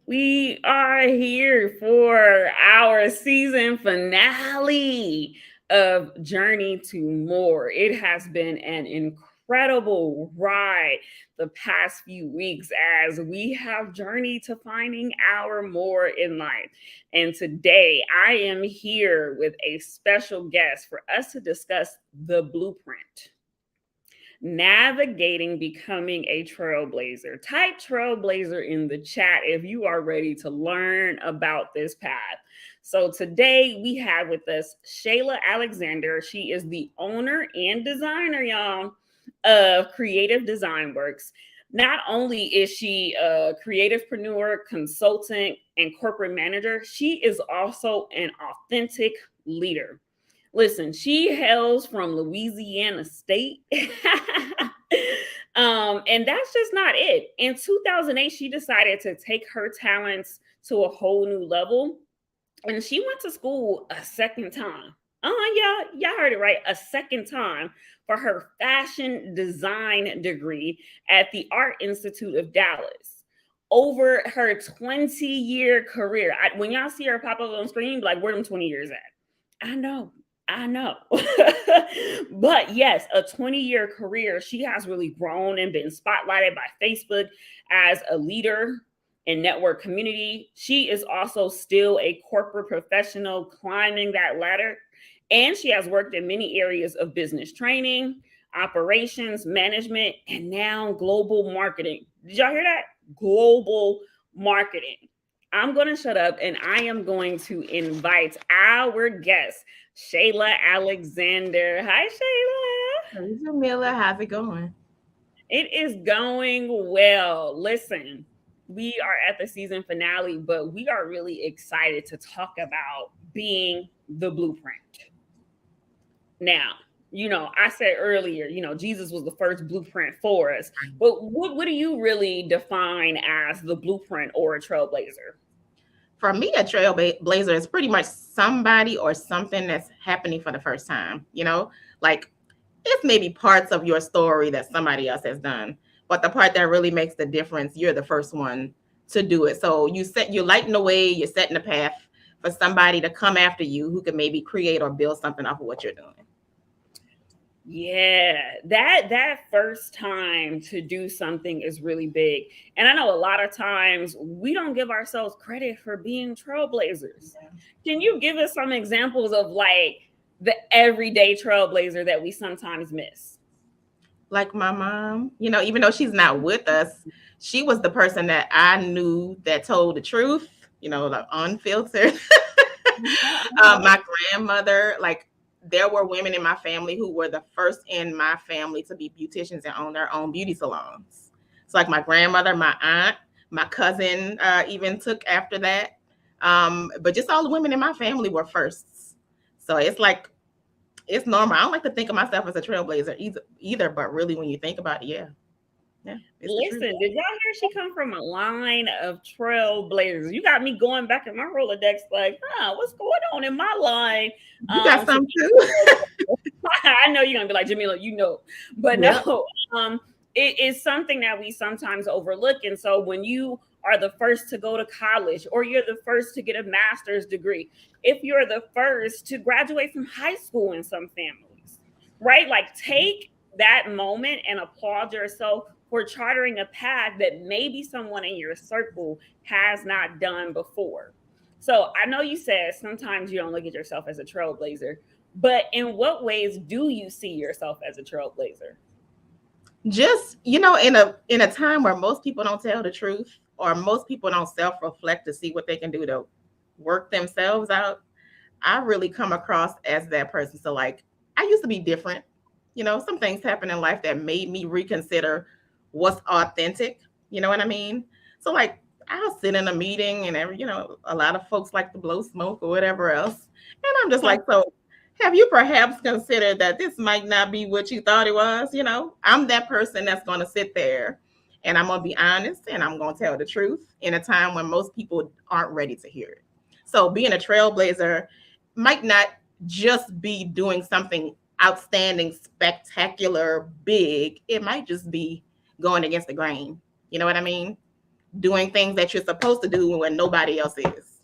We are here for our season finale of Journey to More. It has been an incredible ride the past few weeks as we have journeyed to finding our more in life. And today I am here with a special guest for us to discuss the blueprint. Navigating becoming a trailblazer. Type trailblazer in the chat if you are ready to learn about this path. So today we have with us Shayla Alexander. She is the owner and designer, y'all, of Creative Design Works. Not only is she a creativepreneur, consultant, and corporate manager, she is also an authentic leader. Listen, she hails from Louisiana State. And that's just not it. In 2008, she decided to take her talents to a whole new level. And she went to school a second time. Y'all heard it right. A second time for her fashion design degree at the Art Institute of Dallas. Over her 20-year career, when y'all see her pop up on screen, like, where them 20 years at? I know. But yes, a 20-year career. She has really grown and been spotlighted by Facebook as a leader in network community. She is also still a corporate professional climbing that ladder. And she has worked in many areas of business training, operations, management, and now global marketing. Did y'all hear that? Global marketing. I'm going to shut up and I am going to invite our guest, Shayla Alexander. Hi, Shayla. Hey, Jamila, how's it going? It is going well. Listen, we are at the season finale, but we are really excited to talk about being the blueprint. Now, I said earlier, Jesus was the first blueprint for us. But what do you really define as the blueprint or a trailblazer? For me, a trailblazer is pretty much somebody or something that's happening for the first time. Like it's maybe parts of your story that somebody else has done, but the part that really makes the difference, you're the first one to do it. So you're lighting the way, you're setting the path for somebody to come after you who can maybe create or build something off of what you're doing. Yeah, that first time to do something is really big. And I know a lot of times we don't give ourselves credit for being trailblazers. Can you give us some examples of like the everyday trailblazer that we sometimes miss? Like my mom, even though she's not with us, she was the person that I knew that told the truth, like unfiltered. My grandmother, like there were women in my family who were the first in my family to be beauticians and own their own beauty salons. So like my grandmother, my aunt, my cousin even took after that. But just all the women in my family were firsts. So it's like, it's normal. I don't like to think of myself as a trailblazer either, but really when you think about it, yeah. Yeah. Listen, did y'all hear she come from a line of trailblazers? You got me going back in my Rolodex, like, what's going on in my line? You got some too. I know you're gonna be like, Jamila, but Yep. no, it is something that we sometimes overlook. And so when you are the first to go to college, or you're the first to get a master's degree, if you're the first to graduate from high school in some families, right? Like, take that moment and applaud yourself for chartering a path that maybe someone in your circle has not done before. So I know you said sometimes you don't look at yourself as a trailblazer, but in what ways do you see yourself as a trailblazer? Just, in a time where most people don't tell the truth, or most people don't self-reflect to see what they can do to work themselves out, I really come across as that person. So like I used to be different. Some things happened in life that made me reconsider what's authentic. You know what I mean? So like I'll sit in a meeting and a lot of folks like to blow smoke or whatever else. And I'm just like, so have you perhaps considered that this might not be what you thought it was? I'm that person that's going to sit there and I'm going to be honest and I'm going to tell the truth in a time when most people aren't ready to hear it. So being a trailblazer might not just be doing something outstanding, spectacular, big. It might just be going against the grain. You know what I mean? doing things that you're supposed to do when nobody else is.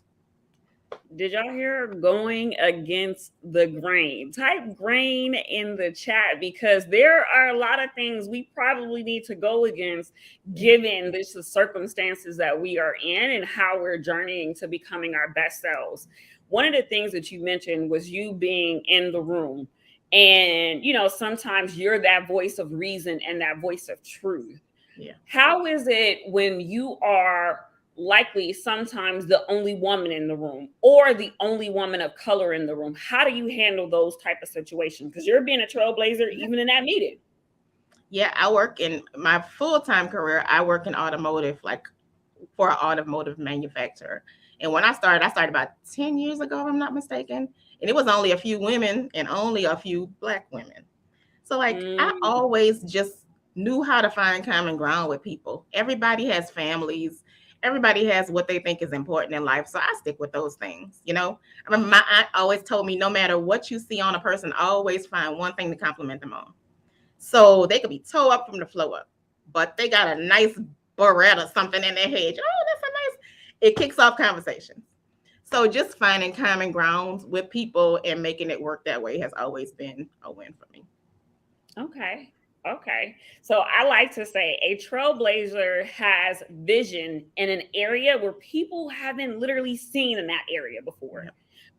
Did y'all hear going against the grain? Type grain in the chat because there are a lot of things we probably need to go against given the circumstances that we are in and how we're journeying to becoming our best selves. One of the things that you mentioned was you being in the room. And, sometimes you're that voice of reason and that voice of truth. Yeah. How is it when you are likely sometimes the only woman in the room or the only woman of color in the room? How do you handle those type of situations? Because you're being a trailblazer even in that meeting. Yeah, I work in my full-time career. I work in automotive, like for an automotive manufacturer. And when I started about 10 years ago, if I'm not mistaken. And it was only a few women and only a few Black women. So like I always just knew how to find common ground with people. Everybody has families. Everybody has what they think is important in life. So I stick with those things, I remember my aunt always told me, no matter what you see on a person, always find one thing to compliment them on. So they could be toe up from the flow up, but they got a nice barrette or something in their head. Oh, that's a nice. It kicks off conversations. So just finding common grounds with people and making it work that way has always been a win for me. Okay. Okay. So I like to say a trailblazer has vision in an area where people haven't literally seen in that area before. Yeah.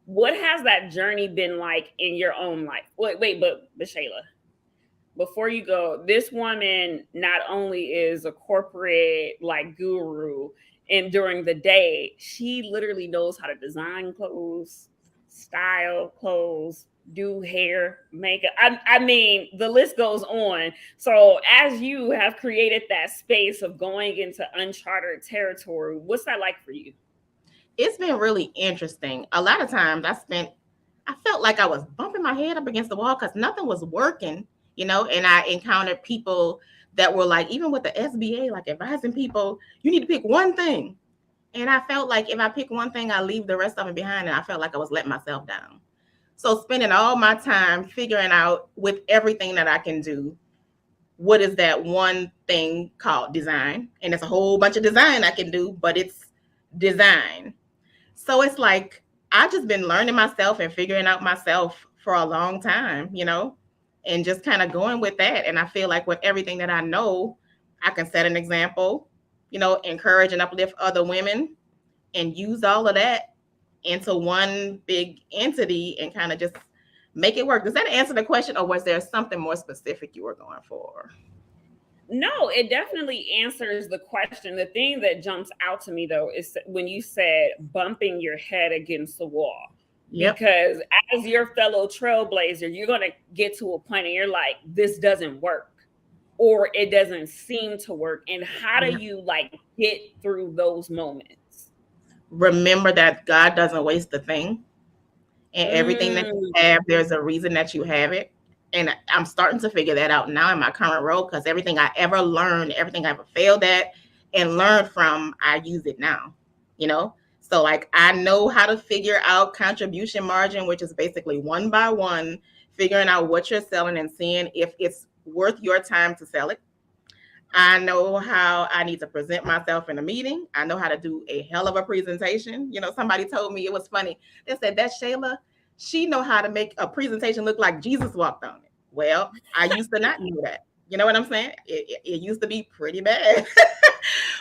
What has that journey been like in your own life? But Shayla, before you go, this woman not only is a corporate like guru, and during the day, she literally knows how to design clothes, style clothes, do hair, makeup. I mean, the list goes on. So, as you have created that space of going into uncharted territory, what's that like for you? It's been really interesting. A lot of times I felt like I was bumping my head up against the wall because nothing was working, and I encountered people that were like, even with the SBA, like advising people, you need to pick one thing. And I felt like if I pick one thing, I leave the rest of it behind. And I felt like I was letting myself down. So spending all my time figuring out with everything that I can do, what is that one thing called design? And it's a whole bunch of design I can do, but it's design. So it's like I've just been learning myself and figuring out myself for a long time, and just kind of going with that. And I feel like with everything that I know, I can set an example, encourage and uplift other women and use all of that into one big entity and kind of just make it work. Does that answer the question, or was there something more specific you were going for? No, it definitely answers the question. The thing that jumps out to me though is when you said bumping your head against the wall. Yep. Because as your fellow trailblazer, you're going to get to a point and you're like, this doesn't work or it doesn't seem to work. And how do you like get through those moments? Remember that God doesn't waste a thing. And everything that you have, there's a reason that you have it. And I'm starting to figure that out now in my current role because everything I ever learned, everything I ever failed at and learned from, I use it now, So like I know how to figure out contribution margin, which is basically one by one, figuring out what you're selling and seeing if it's worth your time to sell it. I know how I need to present myself in a meeting. I know how to do a hell of a presentation. Somebody told me, it was funny. They said, that's Shayla. She know how to make a presentation look like Jesus walked on it. Well, I used to not know that. You know what I'm saying? It used to be pretty bad.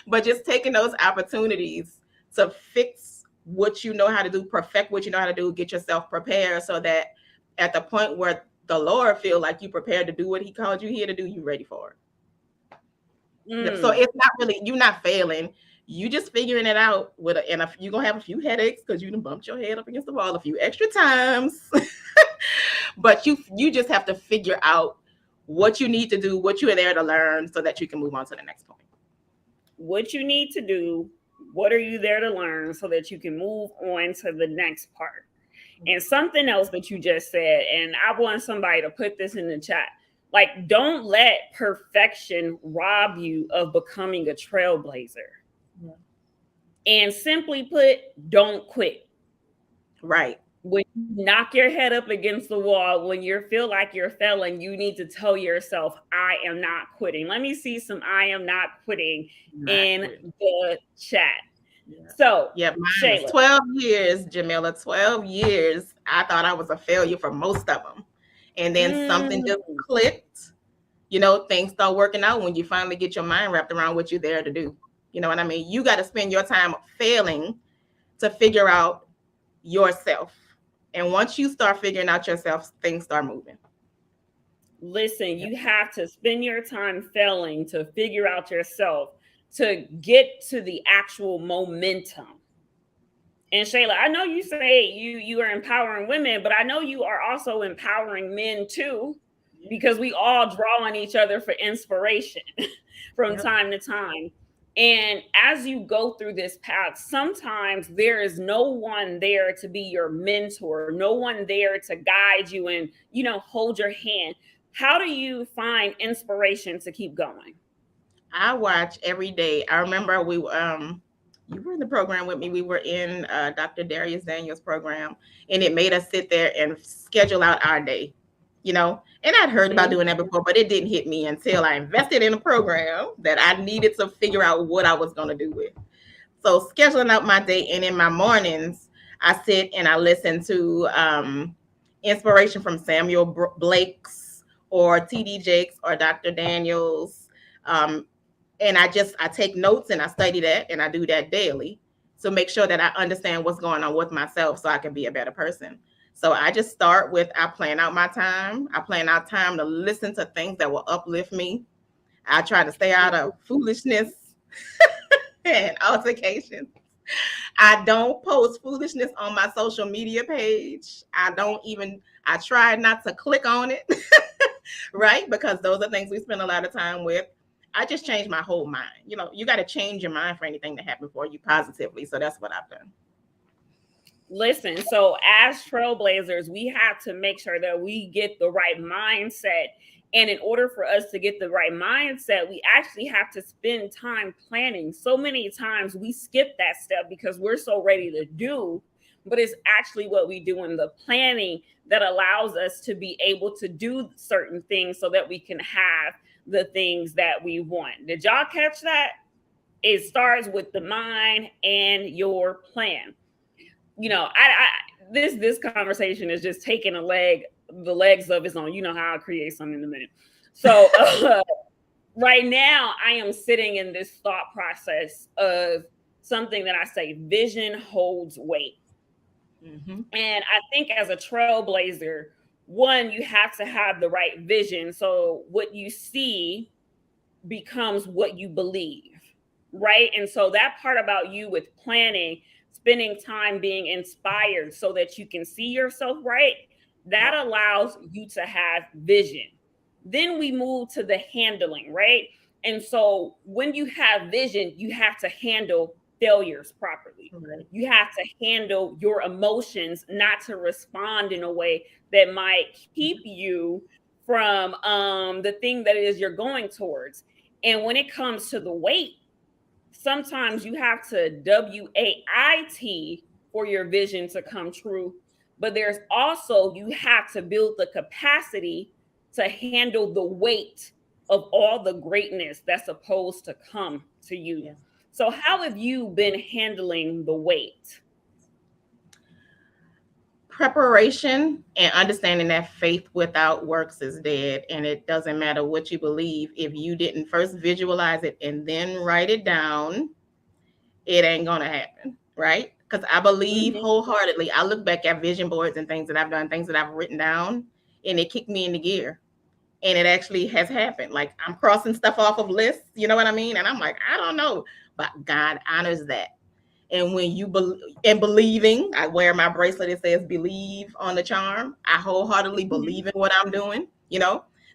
But just taking those opportunities to fix what you know how to do, perfect what you know how to do, get yourself prepared so that at the point where the Lord feel like you prepared to do what he called you here to do, you ready for it. So it's not really, you're not failing. You just figuring it out and you're going to have a few headaches because you done bumped your head up against the wall a few extra times. But you just have to figure out what you need to do, what you are there to learn so that you can move on to the next point. What you need to do, what are you there to learn so that you can move on to the next part? And something else that you just said, and I want somebody to put this in the chat. Like, don't let perfection rob you of becoming a trailblazer. Yeah. And simply put, don't quit. Right. when you knock your head up against the wall, when you feel like you're failing, you need to tell yourself, I am not quitting. Let me see some I am not quitting Not in quitting. the chat. Yeah. So, Yeah, mine is Shayla. 12 years, Jamila. 12 years. I thought I was a failure for most of them. And then something Mm, just clicked. Things start working out when you finally get your mind wrapped around what you're there to do. You know what I mean? You got to spend your time failing to figure out yourself. And once you start figuring out yourself, things start moving. listen, Yeah. you have to spend your time failing to figure out yourself to get to the actual momentum. And Shayla, I know you say you are empowering women, but I know you are also empowering men too, because we all draw on each other for inspiration from Yep. time to time. And as you go through this path, sometimes there is no one there to be your mentor, no one there to guide you and, hold your hand. How do you find inspiration to keep going? I watch every day. I remember you were in the program with me. We were in Dr. Darius Daniels' program, and it made us sit there and schedule out our day. And I'd heard about Mhm. doing that before, but it didn't hit me until I invested in a program that I needed to figure out what I was going to do with. So scheduling out my day, and in my mornings, I sit and I listen to inspiration from Samuel Blake's or T.D. Jakes or Dr. Daniels. And I take notes and I study that and I do that daily to make sure that I understand what's going on with myself so I can be a better person. So I just start with I plan out my time. I plan out time to listen to things that will uplift me. I try to stay out of foolishness and altercations. I don't post foolishness on my social media page. I try not to click on it, right? Because those are things we spend a lot of time with. I just changed my whole mind. You got to change your mind for anything to happen for you positively. So that's what I've done. Listen, so as trailblazers, we have to make sure that we get the right mindset. And in order for us to get the right mindset, we actually have to spend time planning. So many times we skip that step because we're so ready to do, but it's actually what we do in the planning that allows us to be able to do certain things so that we can have the things that we want. Did y'all catch that? It starts with the mind and your plan. I this conversation is just taking the legs of its own. You know how I'll create something in a minute. So right now I am sitting in this thought process of something that I say vision holds weight. Mm-hmm. And I think as a trailblazer, one, you have to have the right vision. So what you see becomes what you believe, right? And so that part about you with planning, spending time being inspired so that you can see yourself right, that Yep. allows you to have vision. Then we move to the handling, right? And so when you have vision, you have to handle failures properly. Right. You have to handle your emotions, not to respond in a way that might keep you from the thing that it is you're going towards. And when it comes to the weight, sometimes you have to WAIT for your vision to come true. But there's also, you have to build the capacity to handle the weight of all the greatness that's supposed to come to you. Yes. So, how Yes. have you been handling the weight? Preparation and understanding that faith without works is dead, and it doesn't matter what you believe. If you didn't first visualize it and then write it down, it ain't gonna happen, right? Because I believe Mhm. wholeheartedly. I look back at vision boards and things that I've done, things that I've written down, and it kicked me into gear. And it actually has happened. Like I'm crossing stuff off of lists, you know what I mean? And I'm like, I don't know, but God honors that. And when you believing, I wear my bracelet. It says "believe" on the charm. I wholeheartedly Mhm. believe in what I'm doing.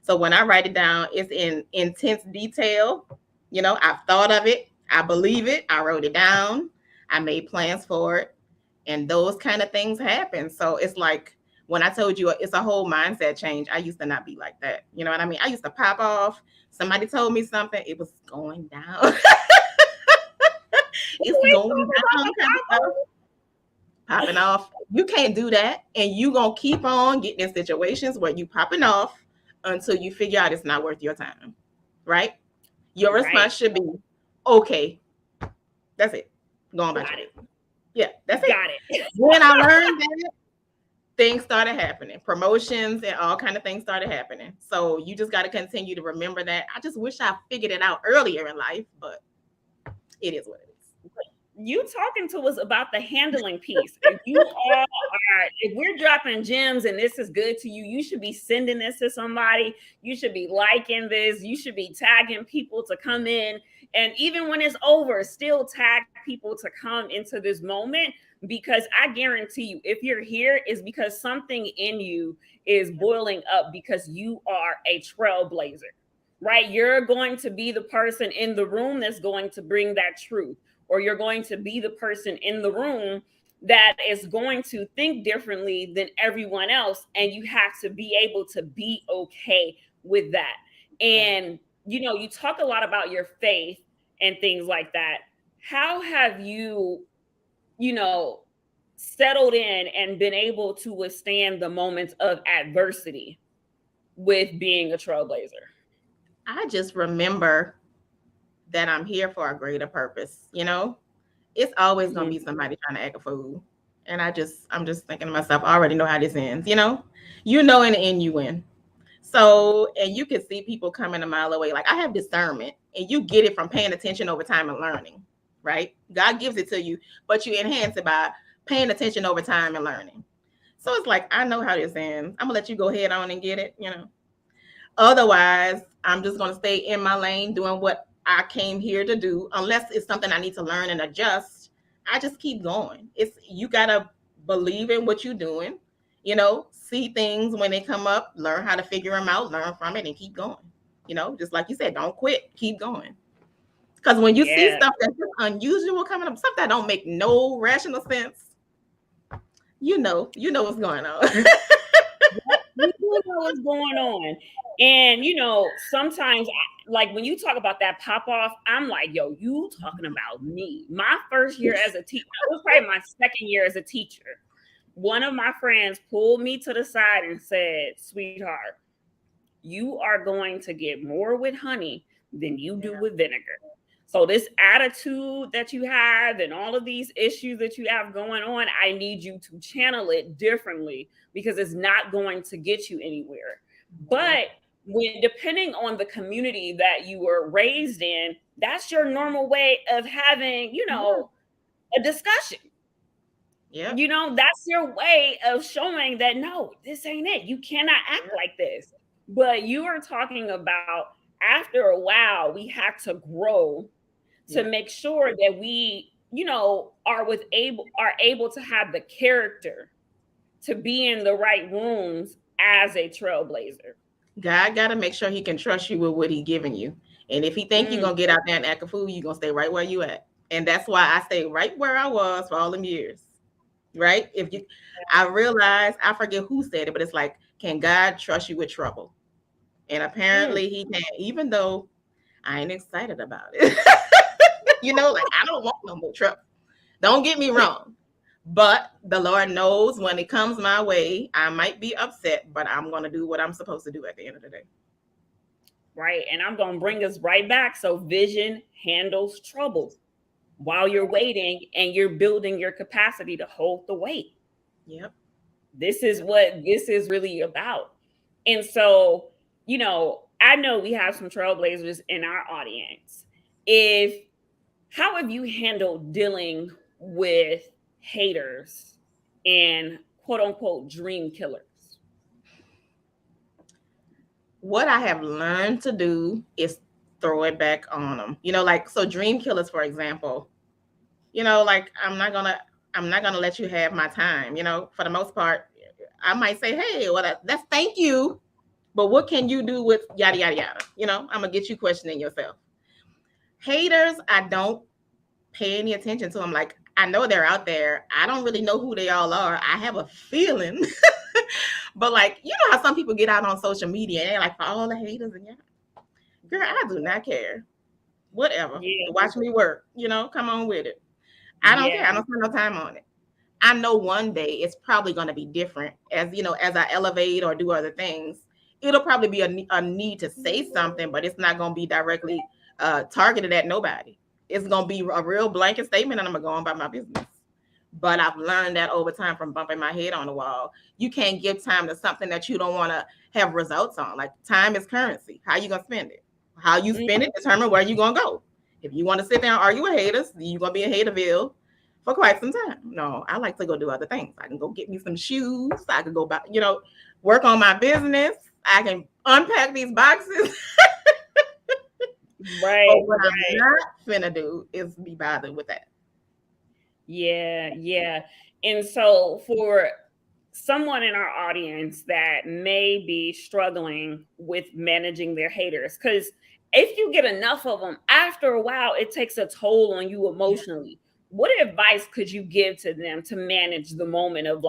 So when I write it down, it's in intense detail. I've thought of it. I believe it. I wrote it down. I made plans for it, and those kind of things happen. So it's like when I told you it's a whole mindset change. I used to not be like that. You know what I mean? I used to pop off. Somebody told me something. It was going down. It's Wait, going talk about down the kind of stuff. pop. popping off. You can't do that. And you going to keep on getting in situations where you popping off until you figure out it's not worth your time. Right? Your Right. response should be, okay, that's it. Go on about your Got it. business. Yeah, that's it. Got it. When I learned that, things started happening. Promotions and all kind of things started happening. So you just got to continue to remember that. I just wish I figured it out earlier in life, but it is what it is. You talking to us about the handling piece. If you all are, if we're dropping gems and this is good to you, you should be sending this to somebody. You should be liking this. You should be tagging people to come in. And even when it's over, still tag people to come into this moment, because I guarantee you, if you're here, is because something in you is boiling up because you are a trailblazer, right? You're going to be the person in the room that's going to bring that truth, or you're going to be the person in the room that is going to think differently than everyone else. And you have to be able to be okay with that. And, you talk a lot about your faith and things like that. How have you know, settled in and been able to withstand the moments of adversity with being a trailblazer? I just remember that I'm here for a greater purpose. It's always gonna Mm-hmm. be somebody trying to act a fool. And I'm just thinking to myself, I already know how this ends. In the end you win. So, and you can see people coming a mile away. Like I have discernment, and you get it from paying attention over time and learning, right? God gives it to you, but you enhance it by paying attention over time and learning. So it's like, I know how this ends. I'm gonna let you go head on and get it. Otherwise, I'm just going to stay in my lane doing what I came here to do. Unless it's something I need to learn and adjust, I just keep going. It's you got to believe in what you're doing. See things when they come up, learn how to figure them out, learn from it, and keep going. Just like you said, don't quit, keep going. Because when you see Yeah. stuff that's unusual coming up, stuff that don't make no rational sense, you know what's going on. You do know what's going on. And sometimes like when you talk about that pop off, I'm like, yo, you talking about me. My first year as a teacher, it was probably my second year as a teacher. One of my friends pulled me to the side and said, sweetheart, you are going to get more with honey than you do with vinegar. So this attitude that you have and all of these issues that you have going on, I need you to channel it differently because it's not going to get you anywhere. But when depending on the community that you were raised in, that's your normal way of having, a discussion. Yeah. That's your way of showing that no, this ain't it. You cannot act like this. But you are talking about after a while, we have to grow to Yeah. make sure that we, are able to have the character to be in the right rooms as a trailblazer. God got to make sure he can trust you with what he giving you. And if he think you're Mm, going to get out there and act a fool, you're going to stay right where you at. And that's why I stay right where I was for all them years. Right? I realize, I forget who said it, but it's like, can God trust you with trouble? And mm, apparently he can, even though I ain't excited about it. Like I don't want no more trouble. Don't get me wrong. But the Lord knows when it comes my way, I might be upset, but I'm going to do what I'm supposed to do at the end of the day. right. And I'm going to bring us right back. So vision handles trouble while you're waiting and you're building your capacity to hold the weight. Yep. This is what this is really about. And so, I know we have some trailblazers in our audience. If How have you handled dealing with haters and quote unquote dream killers? What I have learned to do is throw it back on them. Like so dream killers, for example, like I'm not gonna let you have my time. For the most part, I might say, hey, well that's thank you, but what can you do with yada yada yada? I'm gonna get you questioning yourself. Haters, I don't pay any attention to them. Like I know they're out there. I don't really know who they all are. I have a feeling. But like, how some people get out on social media and they're like for all the haters and yeah. Girl, I do not care. Whatever. Yeah, Watch me work. Come on with it. I don't care. yeah, I don't spend no time on it. I know one day it's probably going to be different as, as I elevate or do other things. It'll probably be a need to say something, but it's not going to be directly targeted at nobody. It's going to be a real blanket statement, and I'm going to go on about my business. But I've learned that over time from bumping my head on the wall. You can't give time to something that you don't want to have results on. Like, time is currency. How you going to spend it? How you spend it determine where you're going to go. If you want to sit down and argue with haters, you're going to be in Haterville for quite some time. No, I like to go do other things. I can go get me some shoes. I can go back, work on my business. I can unpack these boxes. Right. But what I'm not finna do is be bothered with that. Yeah. And so for someone in our audience that may be struggling with managing their haters, because if you get enough of them, after a while, it takes a toll on you emotionally. What advice could you give to them to manage the moment of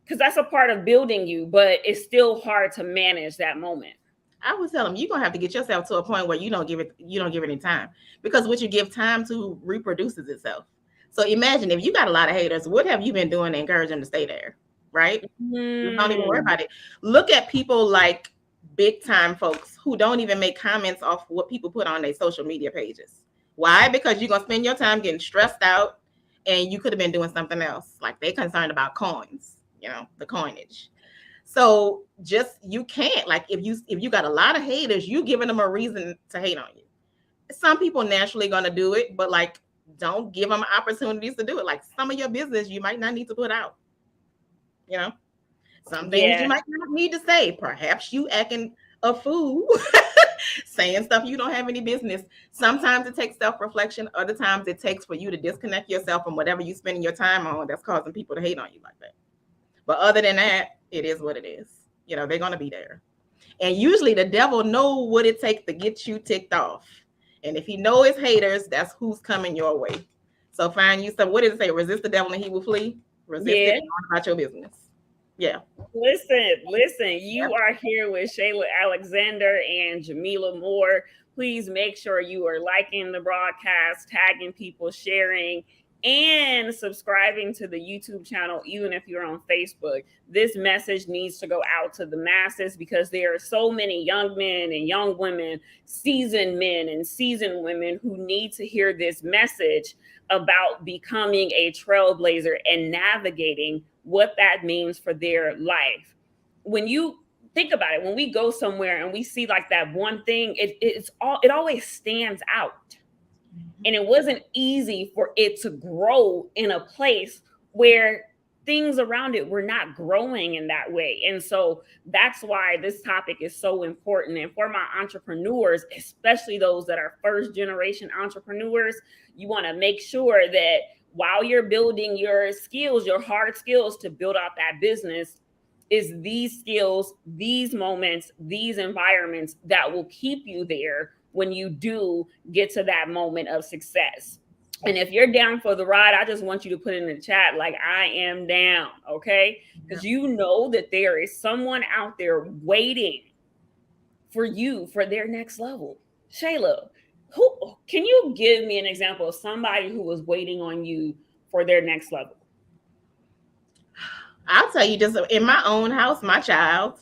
because that's a part of building you, but it's still hard to manage that moment. I would tell them you're gonna have to get yourself to a point where you don't give it any time, because what you give time to reproduces itself. So imagine if you got a lot of haters, what have you been doing to encourage them to stay there? Right? Don't even worry about it. Look at people like big time folks who don't even make comments off what people put on their social media pages. Why? Because you're gonna spend your time getting stressed out, and you could have been doing something else. Like, they're concerned about coins, the coinage. So you can't, like, if you got a lot of haters, you giving them a reason to hate on you. Some people naturally gonna do it, but like, don't give them opportunities to do it. Like, some of your business you might not need to put out. Some things you might not need to say. Perhaps you acting a fool, saying stuff you don't have any business. Sometimes it takes self-reflection. Other times it takes for you to disconnect yourself from whatever you're spending your time on that's causing people to hate on you like that. But other than that, it is what it is. They're going to be there. And usually the devil know what it takes to get you ticked off. And if he know his haters, that's who's coming your way. So find you some, what did it say? Resist the devil and he will flee. Resist it and go about your business. Yeah. Listen, you are here with Shayla Alexander and Jamila Moore. Please make sure you are liking the broadcast, tagging people, sharing, and subscribing to the YouTube channel, even if you're on Facebook. This message needs to go out to the masses, because there are so many young men and young women, seasoned men and seasoned women, who need to hear this message about becoming a trailblazer and navigating what that means for their life. When you think about it, when we go somewhere and we see like that one thing, it always stands out. And it wasn't easy for it to grow in a place where things around it were not growing in that way. And so that's why this topic is so important. And for my entrepreneurs, especially those that are first generation entrepreneurs, you want to make sure that while you're building your skills, your hard skills to build out that business, is these skills, these moments, these environments that will keep you there when you do get to that moment of success. And if you're down for the ride, I just want you to put in the chat, like, I am down, okay? Because you know that there is someone out there waiting for you for their next level. Shayla, who can you give me an example of somebody who was waiting on you for their next level? I'll tell you, just in my own house, my child.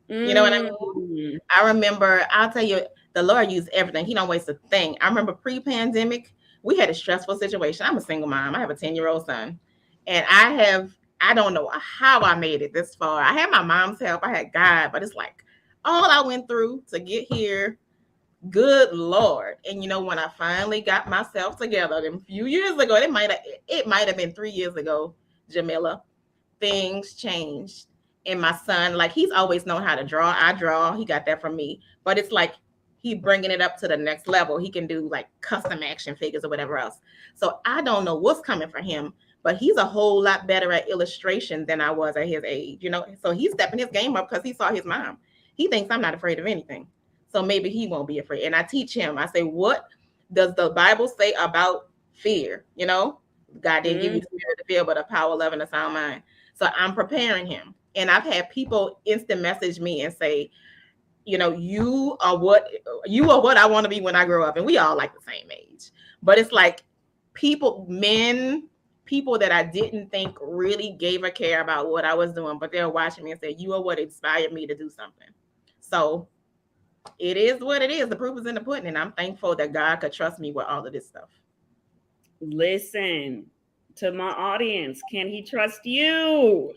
You know what I mean? I remember, I'll tell you, the Lord used everything. He don't waste a thing. I remember pre-pandemic, we had a stressful situation. I'm a single mom. I have a 10-year-old son. And I don't know how I made it this far. I had my mom's help. I had God, but it's like all I went through to get here. Good Lord. And when I finally got myself together, a few years ago, it might have been 3 years ago, Jamila, things changed. And my son, like, he's always known how to draw. I draw. He got that from me. But it's like he bringing it up to the next level. He can do like custom action figures or whatever else. So I don't know what's coming for him, but he's a whole lot better at illustration than I was at his age. So he's stepping his game up because he saw his mom. He thinks I'm not afraid of anything. So maybe he won't be afraid. And I teach him. I say, what does the Bible say about fear? God didn't give you the spirit of fear, but a power, love, and a sound mind. So I'm preparing him. And I've had people instant message me and say, you are what I want to be when I grow up. And we all like the same age. But it's like men people that I didn't think really gave a care about what I was doing, but they're watching me and say, you are what inspired me to do something. So it is what it is. The proof is in the pudding. And I'm thankful that God could trust me with all of this stuff. Listen to my audience. Can he trust you?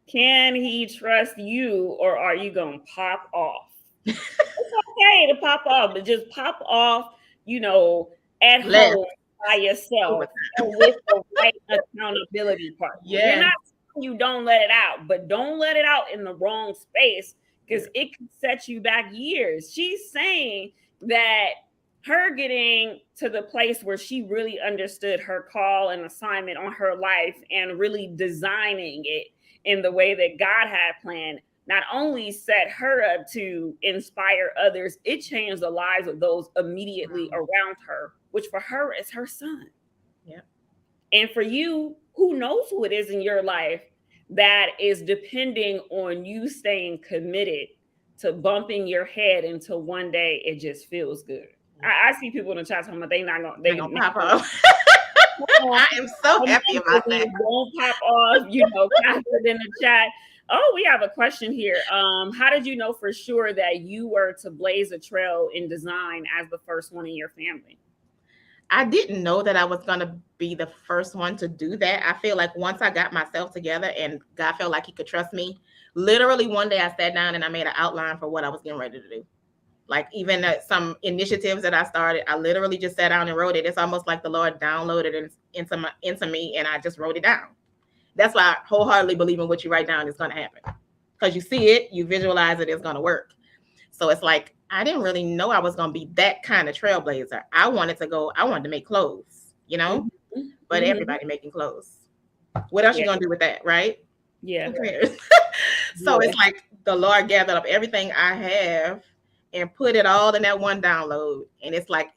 Can he trust you, or are you going to pop off? It's okay to pop off, but just pop off, you know, at Less home by yourself overtime. and with the right accountability partner. We're Yes. not saying you don't let it out, but don't let it out in the wrong space because it can set you back years. She's saying that her getting to the place where she really understood her call and assignment on her life and really designing it in the way that God had planned not only set her up to inspire others, it changed the lives of those immediately around her, which for her is her son. Yeah. And for you, who knows who it is in your life that is depending on you staying committed to bumping your head until one day it just feels good. I see people in the chat talking about they not gonna pop off. I am so happy about that. Won't pop off, comment in the chat. Oh, we have a question here. How did you know for sure that you were to blaze a trail in design as the first one in your family? I didn't know that I was going to be the first one to do that. I feel like once I got myself together and God felt like he could trust me, literally one day I sat down and I made an outline for what I was getting ready to do. Like even some initiatives that I started, I literally just sat down and wrote it. It's almost like the Lord downloaded it into me and I just wrote it down. That's why I wholeheartedly believe in what you write down is going to happen. Because you see it, you visualize it, it's going to work. So it's like, I didn't really know I was going to be that kind of trailblazer. I wanted to make clothes, Mm-hmm. but everybody making clothes. What else you going to do with that, right? Yeah. Who cares? So it's like the Lord gathered up everything I have and put it all in that one download. And it's like,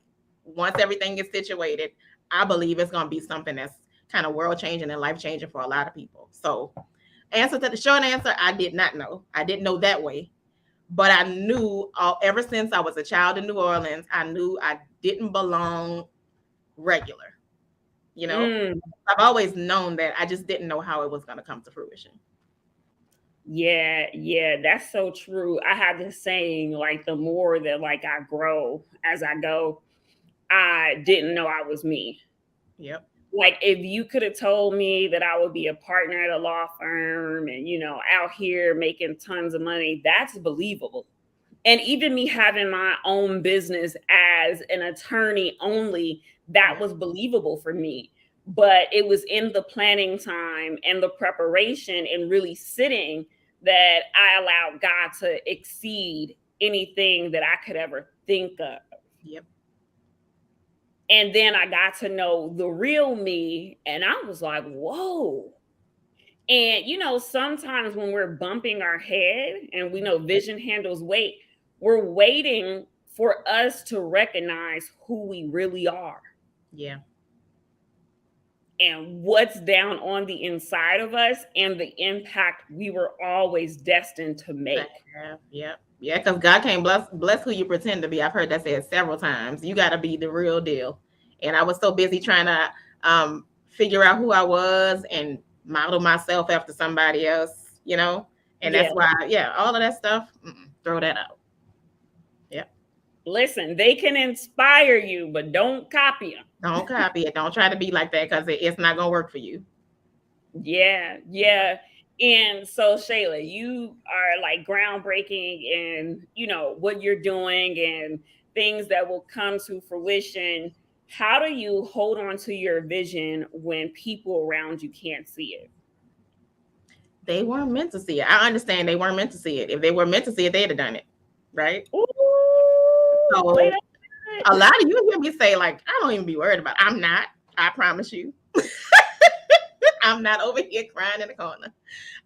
once everything is situated, I believe it's going to be something that's kind of world changing and life changing for a lot of people. So answer to the short answer, I did not know. I didn't know that way. But I knew ever since I was a child in New Orleans, I knew I didn't belong regular. I've always known that. I just didn't know how it was going to come to fruition. Yeah, that's so true. I had this saying, like, the more that like I grow as I go, I didn't know I was me. Yep. Like if you could have told me that I would be a partner at a law firm and out here making tons of money, that's believable. And even me having my own business as an attorney only, that was believable for me. But it was in the planning time and the preparation and really sitting that I allowed God to exceed anything that I could ever think of. Yep. And then I got to know the real me, and I was like, whoa. And, sometimes when we're bumping our head and we know vision handles weight, we're waiting for us to recognize who we really are. Yeah. And what's down on the inside of us and the impact we were always destined to make. Yeah. Yeah, because God can't bless who you pretend to be. I've heard that said several times. You got to be the real deal. And I was so busy trying to figure out who I was and model myself after somebody else, And that's why, all of that stuff, throw that out. Yeah. Listen, they can inspire you, but don't copy them. Don't copy it. Don't try to be like that because it's not going to work for you. Yeah. And so, Shayla, you are like groundbreaking in, what you're doing and things that will come to fruition. How do you hold on to your vision when people around you can't see it? They weren't meant to see it. I understand they weren't meant to see it. If they were meant to see it, they'd have done it. Right? Ooh, so a lot of you hear me say, like, I don't even be worried about it. I'm not. I promise you. I'm not over here crying in the corner.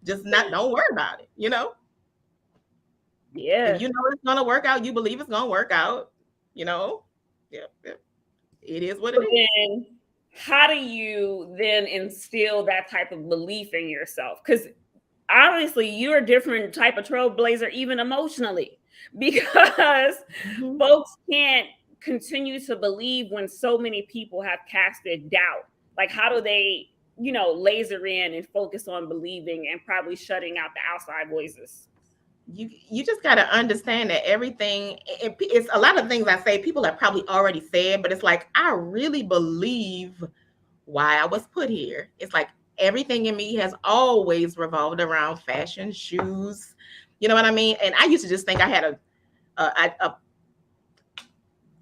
Just don't worry about it, Yeah. If you know it's gonna work out, you believe it's gonna work out, Yeah. It is what it is. Then how do you then instill that type of belief in yourself? Because obviously you're a different type of trailblazer, even emotionally, because folks can't continue to believe when so many people have casted doubt. Like, how do they laser in and focus on believing and probably shutting out the outside voices. You just got to understand that everything, it's a lot of things I say people have probably already said, but it's like I really believe why I was put here. It's like everything in me has always revolved around fashion, shoes, you know what I mean? And I used to just think I had a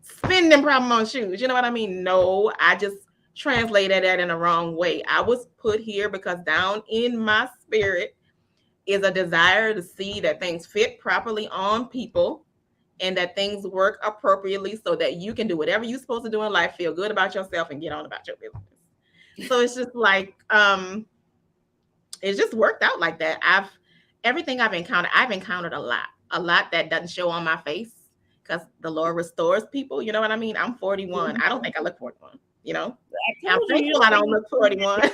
spending problem on shoes, you know what I mean? No, I just translated that in the wrong way. I was put here because down in my spirit is a desire to see that things fit properly on people and that things work appropriately so that you can do whatever you're supposed to do in life, feel good about yourself, and get on about your business. So it's just like it's just worked out like that. Everything I've encountered a lot that doesn't show on my face because the Lord restores people. You know what I mean? I'm 41. I don't think I look 41. You know, I'm thankful I don't look 41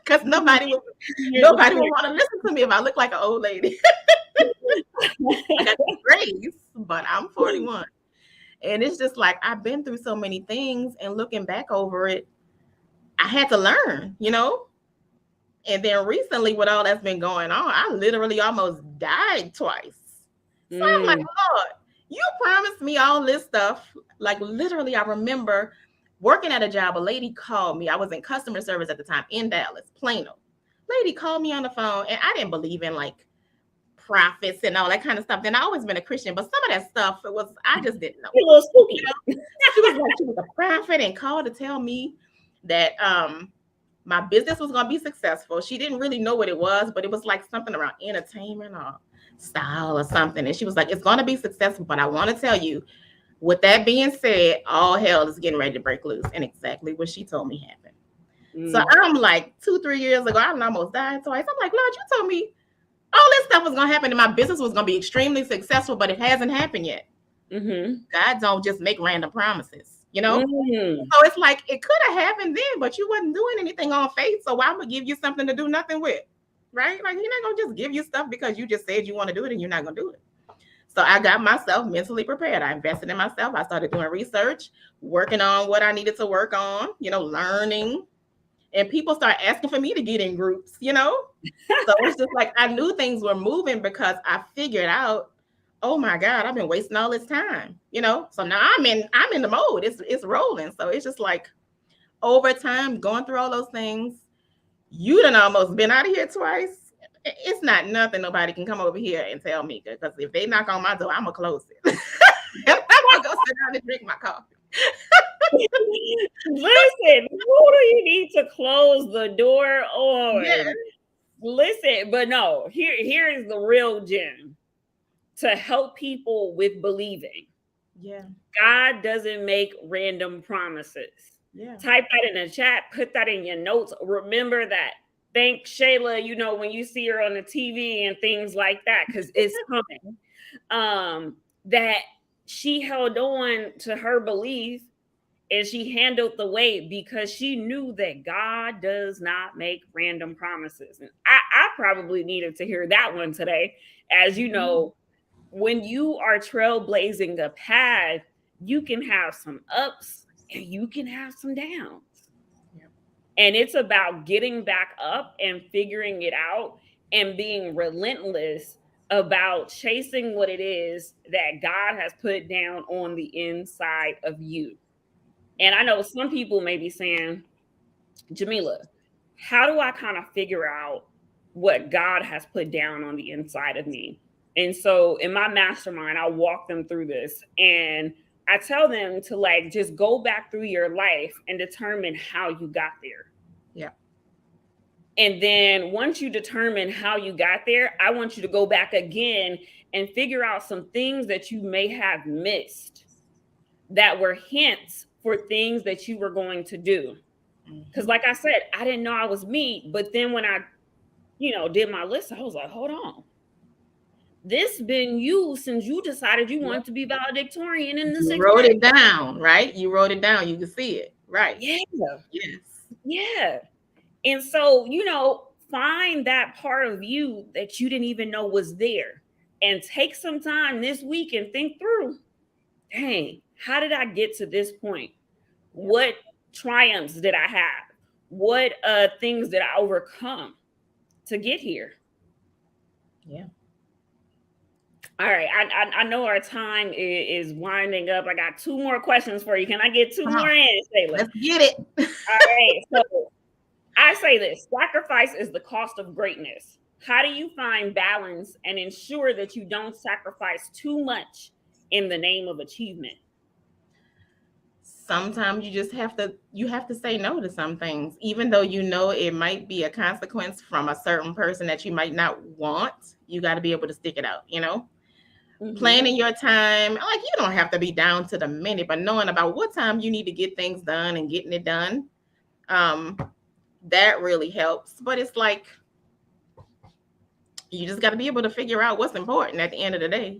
because nobody would want to listen to me if I look like an old lady. I got the grace, but I'm 41. And it's just like I've been through so many things, and looking back over it, I had to learn, you know? And then recently, with all that's been going on, I literally almost died twice. So I'm like, Lord, you promised me all this stuff. Like, literally, I remember working at a job. A lady called me. I was in customer service at the time in Dallas, Plano. Lady called me on the phone, and I didn't believe in like prophets and all that kind of stuff. Then I always been a Christian, but some of that stuff, I just didn't know. A little spooky. She was like, she was a prophet and called to tell me that my business was going to be successful. She didn't really know what it was, but it was like something around entertainment or style or something. And she was like, it's going to be successful, but I want to tell you, with that being said, all hell is getting ready to break loose. And exactly what she told me happened. So I'm like 2-3 years ago, I almost died twice. I'm like, Lord, you told me all this stuff was going to happen and my business was going to be extremely successful, but it hasn't happened yet. God don't just make random promises, you know? So it's like, it could have happened then, but you wasn't doing anything on faith. So why would give you something to do nothing with? Right? Like, you're not going to just give you stuff because you just said you want to do it and you're not going to do it. So I got myself mentally prepared. I invested in myself. I started doing research, working on what I needed to work on, learning. And people start asking for me to get in groups, So it's just like I knew things were moving because I figured out, oh my God, I've been wasting all this time, So now I'm in the mode. It's rolling. So it's just like over time, going through all those things, you done almost been out of here twice. It's not nothing nobody can come over here and tell me, because if they knock on my door, I'm gonna close it. I'm gonna go sit down and drink my coffee. Listen, who do you need to close the door on? Yes. Listen, but no, here is the real gem to help people with believing. Yeah. God doesn't make random promises. Yeah. Type that in the chat, put that in your notes. Remember that. Thank Shayla, when you see her on the TV and things like that, because it's coming. That she held on to her belief and she handled the weight because she knew that God does not make random promises. And I probably needed to hear that one today. As you know, when you are trailblazing a path, you can have some ups and you can have some downs. Yep. And it's about getting back up and figuring it out and being relentless about chasing what it is that God has put down on the inside of you. And I know some people may be saying, Jamila, how do I kind of figure out what God has put down on the inside of me? And so in my mastermind, I walk them through this and I tell them to just go back through your life and determine how you got there. Yeah. And then once you determine how you got there, I want you to go back again and figure out some things that you may have missed that were hints for things that you were going to do. Because like I said, I didn't know I was me. But then when I, did my list, I was like, hold on. This been you since you decided you wanted to be valedictorian in the sixth grade. You wrote it down, right? You wrote it down. You can see it, right? Yeah. Yes. Yeah. And so, find that part of you that you didn't even know was there and take some time this week and think through, dang, how did I get to this point? What triumphs did I have? what things did I overcome to get here? Yeah. All right, I know our time is winding up. I got two more questions for you. Can I get two Come more on. in, Shayla? Let's get it. All right, so I say this: sacrifice is the cost of greatness. How do you find balance and ensure that you don't sacrifice too much in the name of achievement? Sometimes you have to say no to some things, even though you know it might be a consequence from a certain person that you might not want. You got to be able to stick it out. Hmm. Planning your time, like, you don't have to be down to the minute, but knowing about what time you need to get things done and getting it done, um that really helps. But it's like, you just got to be able to figure out what's important at the end of the day.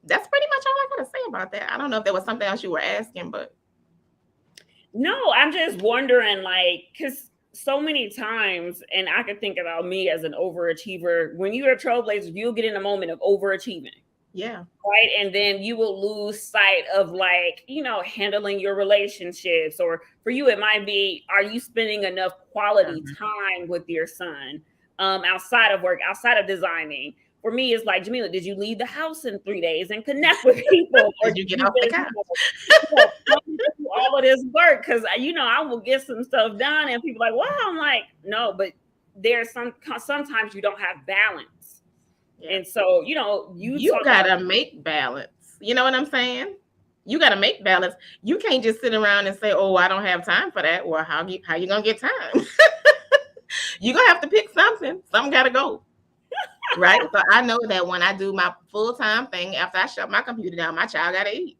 That's pretty much all I gotta say about that. I don't know if there was something else you were asking, but No, I'm just wondering, like, because so many times, and I could think about me as an overachiever. When you're a trailblazer, you'll get in a moment of overachieving, yeah. right? And then you will lose sight of, like, handling your relationships. Or for you, it might be, are you spending enough quality Mhm. time with your son, outside of work, outside of designing? For me, it's like, Jamila, did you leave the house in 3 days and connect with people? Or Did did you get you off the just, couch? come do all of this work? Because, I will get some stuff done, and people are like, wow. I'm like, no, but there's sometimes you don't have balance. Yeah. And so, you You talk about, gotta make balance. You know what I'm saying? You gotta make balance. You can't just sit around and say, "Oh, I don't have time for that." Well, how you gonna get time? You gonna have to pick something. Something gotta go, right? So I know that when I do my full time thing, after I shut my computer down, my child gotta eat.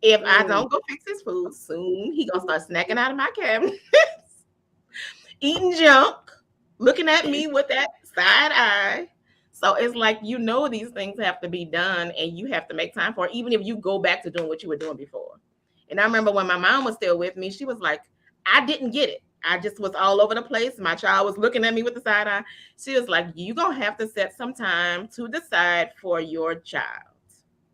If I mm, don't go fix his food soon, he gonna start snacking out of my cabinet, eating junk, looking at me with that side eye. So it's like, these things have to be done and you have to make time for it, even if you go back to doing what you were doing before. And I remember when my mom was still with me, she was like, I didn't get it. I just was all over the place. My child was looking at me with the side eye. She was like, you're going to have to set some time to decide for your child.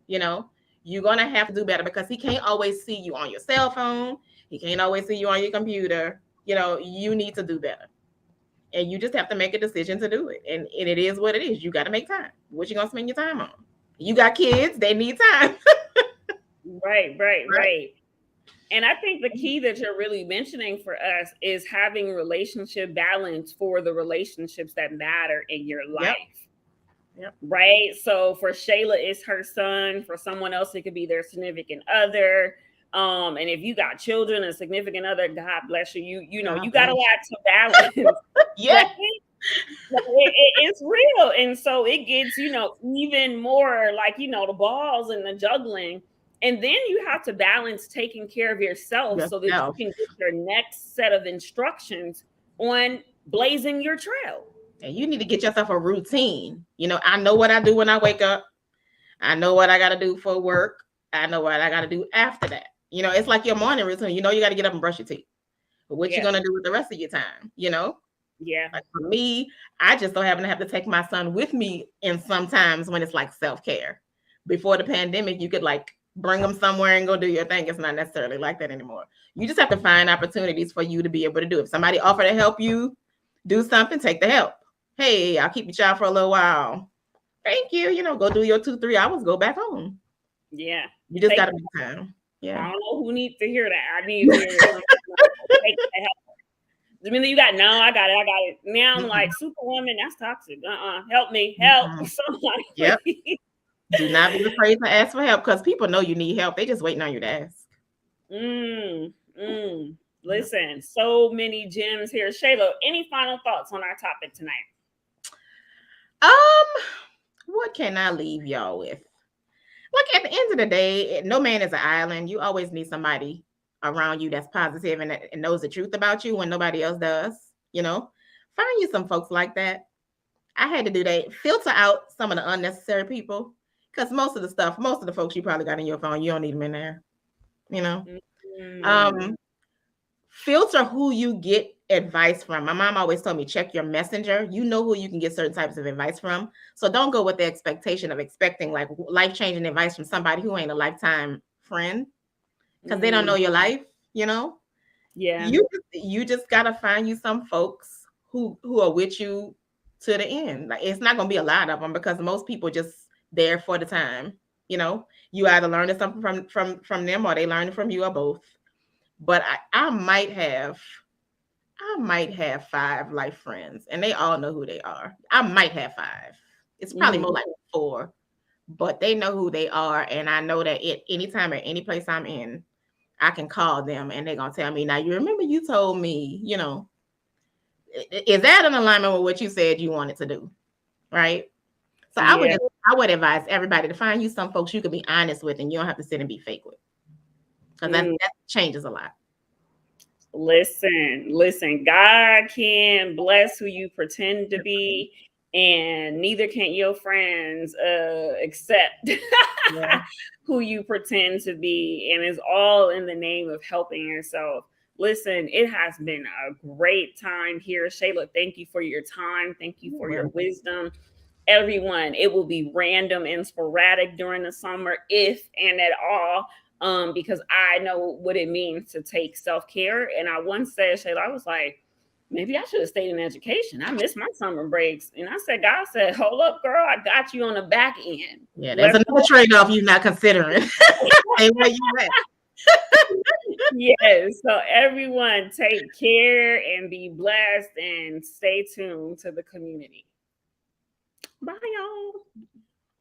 You know, you're going to have to do better because he can't always see you on your cell phone. He can't always see you on your computer. You need to do better. And you just have to make a decision to do it. And it is what it is. You got to make time. What you going to spend your time on? You got kids, they need time. right, right, Right? right. And I think the key that you're really mentioning for us is having relationship balance for the relationships that matter in your Yep. life. Yep. Right. So for Shayla, it's her son. For someone else, it could be their significant other. And if you got children, a significant other, God bless you. God You got a bless lot to balance. you. Right? Yeah. It's real. And so it gets, even more like, the balls and the juggling. And then you have to balance taking care of yourself so that you Yourself. can get your next set of instructions on blazing your trail. And you need to get yourself a routine. I know what I do when I wake up. I know what I got to do for work. I know what I got to do after that. It's like your morning routine. You got to get up and brush your teeth. But what you Yeah. going to do with the rest of your time? Yeah. Like for me, I just don't happen to have to take my son with me in sometimes when it's like self-care. Before the pandemic, you could like bring him somewhere and go do your thing. It's not necessarily like that anymore. You just have to find opportunities for you to be able to do. If somebody offer to help you do something, take the help. Hey, I'll keep your child for a little while. Thank you. Go do your 2-3 hours, go back home. Yeah. You just Take gotta make time. I Yeah. don't know who needs to hear that. I need to hear it. Take the help. I mean, no, I got it. I got it. Now I'm Mhm. like, Superwoman, that's toxic. Help me. Help. Mhm. Somebody, Yep. please. Do not be afraid to ask for help because people know you need help. They just waiting on you to ask. Mm, mm. Yep. Listen, so many gems here. Shayla, any final thoughts on our topic tonight? Um, what can I leave y'all with? Like at the end of the day, no man is an island. You always need somebody around you that's positive and knows the truth about you when nobody else does. Find you some folks like that. I had to do that. Filter out some of the unnecessary people because most of the folks you probably got in your phone, you don't need them in there. You know. Mm, Um, Filter who you get advice from. My mom always told me check your messenger. You know who you can get certain types of advice from. So don't go with the expectation of expecting like life-changing advice from somebody who ain't a lifetime friend because they don't know mm. your life, you know? Yeah. You just gotta find you some folks who are with you to the end. Like it's not gonna be a lot of them because most people just there for the time. You know, you either learning something from them or they learning from you or both. But I might have 5 life friends, and they all know who they are. I might have 5. It's probably more Mhm. like 4, but they know who they are, and I know that at any time at any place I'm in, I can call them, and they're gonna tell me. Now, you remember you told me, is that in alignment with what you said you wanted to do, right? So Yeah. I would advise everybody to find you some folks you can be honest with, and you don't have to sit and be fake with, because Mm. that changes a lot. Listen, God can bless who you pretend to be, and neither can your friends accept Yeah. who you pretend to be. And it's all in the name of helping yourself. Listen, it has been a great time here. Shayla, thank you for your time. Thank you for your Well, wisdom. Everyone, it will be random and sporadic during the summer, if and at all, because I know what it means to take self-care. And I once said, Shayla, I was like, maybe I should have stayed in education. I missed my summer breaks. And I said, God said, hold up, girl, I got you on the back end. yeah, there's Let's another trade-off you're not considering. Stay where you at. yes. So everyone take care and be blessed and stay tuned to the community. Bye, y'all.